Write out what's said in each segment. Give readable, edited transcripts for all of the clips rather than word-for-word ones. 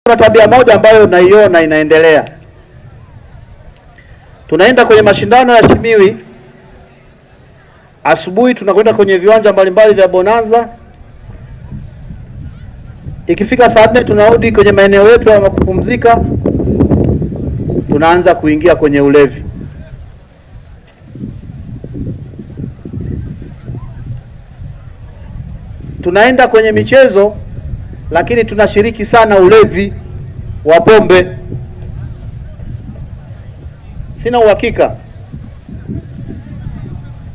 Kuna tabia moja ambayo naiona inaendelea. Tunaenda kwenye mashindano ya Shimiwi, asubuhi tunakwenda kwenye viwanja mbalimbali vya Bonanza. Ikifika saa 4 tunarudi kwenye maeneo yetu ya kupumzika, tunaanza kuingia kwenye ulevi. Tunaenda kwenye michezo lakini tunashiriki sana ulevi wa pombe. Sina uhakika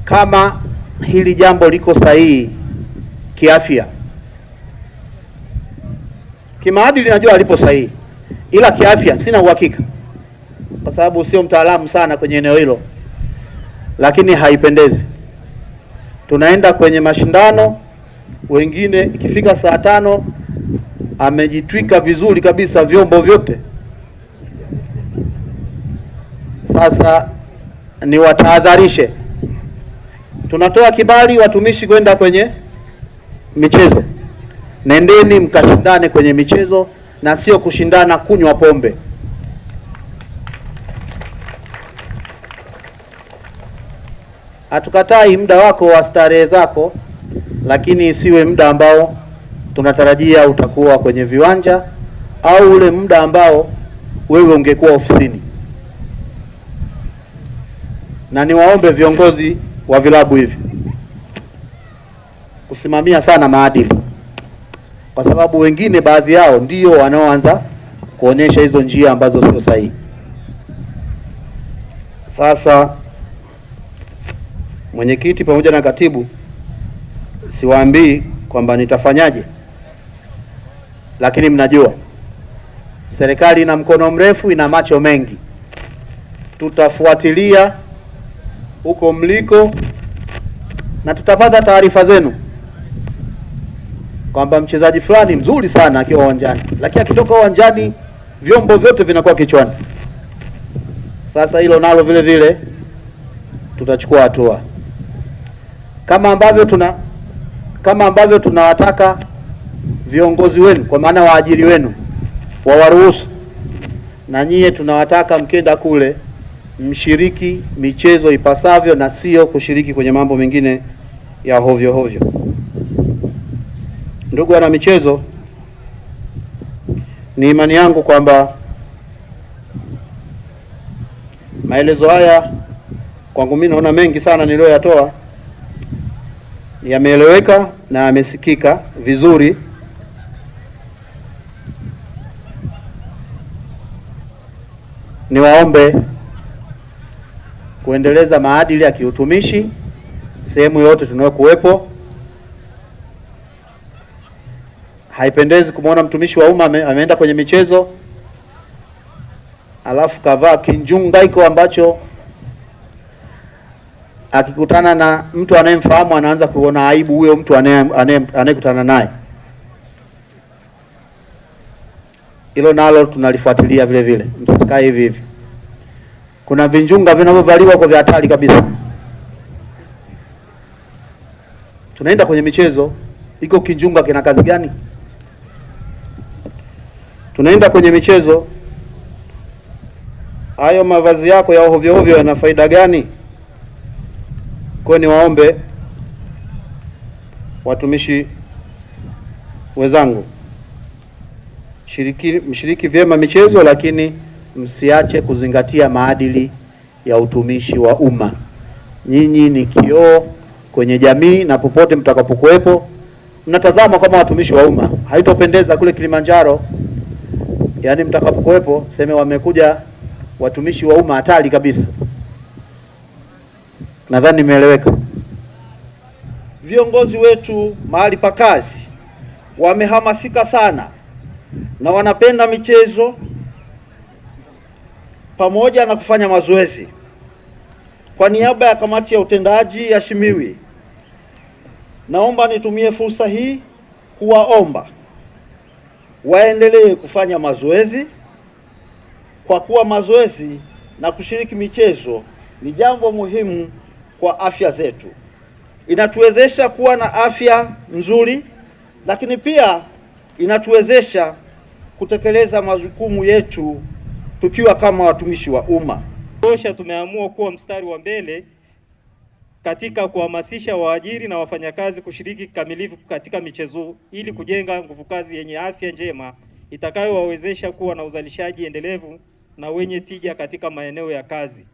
kama hili jambo liko sahihi kiafya. Kimaadili najua lipo sahihi, ila kiafya sina uhakika, kwa sababu sio mtaalamu sana kwenye eneo hilo, lakini haipendezi. Tunaenda kwenye mashindano, wengine ikifika saa 5 amejitwika vizuri kabisa vyombo vyote. Sasa ni watahadharishe, tunatoa kibali watumishi kwenda kwenye michezo. Nendeni mkashindane kwenye michezo na sio kushindana kunywa pombe. Hatukatai muda wako wa starehe zako, lakini isiwe muda ambao tunatarajia utakuwa kwenye viwanja au ule muda ambao wewe ungekuwa ofisini. Na niwaombe viongozi wa vilabu hivi kusimamia sana maadili, kwa sababu wengine baadhi yao ndio wanaoanza kuonyesha hizo njia ambazo sio sahihi. Sasa mwenyekiti pamoja na katibu, siwaambii kwamba nitafanyaje, lakini mnajua serikali ina mkono mrefu, ina macho mengi. Tutafuatilia huko mliko na tutapata taarifa zenu kwamba mchezaji fulani mzuri sana akiwa uwanjani, lakini akitoka uwanjani vyombo vyote vinakuwa kichwani. Sasa hilo nalo vile vile tutachukua hatua, kama ambavyo tunawataka viongozi wenu, kwa maana waajiri wenu, wawaruhusu, na nyie tunawataka mkenda kule mshiriki michezo ipasavyo na sio kushiriki kwenye mambo mengine ya hovyo hovyo. Ndugu wana michezo, ni imani yangu kwamba maelezo haya kwangu mimi naona mengi sana niliyoyatoa yameeleweka na yamesikika vizuri. Niwaombe kuendeleza maadili ya kiutumishi sehemu yote tunayokuwepo. Haipendezi kumwona mtumishi wa umma ameenda kwenye michezo alafu kavaa kinjungaiko ambacho akikutana na mtu anayemfahamu anaanza kuona aibu huyo mtu anayekutana naye. Hilo nalo tunalifuatilia vile vile, msikae hivi hivi. Kuna vinjunga vinavyovaliwa kwa vya hatari kabisa. Tunaenda kwenye michezo, iko kinjunga kina kazi gani? Tunaenda kwenye michezo, hayo mavazi yako ya ovyo ovyo yana faida gani? Kwa niwaombe watumishi wenzangu, mshiriki vyema michezo, lakini msiache kuzingatia maadili ya utumishi wa umma. Nyinyi ni kioo kwenye jamii, na popote mtakapokuwepo mnatazama kama watumishi wa umma. Haitopendeza kule Kilimanjaro, yani mtakapokuwepo sema wamekuja watumishi wa umma hatari kabisa. Nadhani nimeeleweka. Viongozi wetu mahali pa kazi wamehamasika sana na wanapenda michezo pamoja na kufanya mazoezi. Kwa niaba ya kamati ya utendaji ya Shimiwi, naomba nitumie fursa hii kuwaomba waendelee kufanya mazoezi, kwa kuwa mazoezi na kushiriki michezo ni jambo muhimu kwa afya zetu. Inatuwezesha kuwa na afya nzuri, lakini pia inatuwezesha kutekeleza majukumu yetu tukiwa kama watumishi wa umma. Tosha, tumeamua kuwa mstari wa mbele katika kuhamasisha waajiri na wafanyakazi kushiriki kikamilifu katika michezo ili kujenga nguvu kazi yenye afya njema itakayowawezesha kuwa na uzalishaji endelevu na wenye tija katika maeneo ya kazi.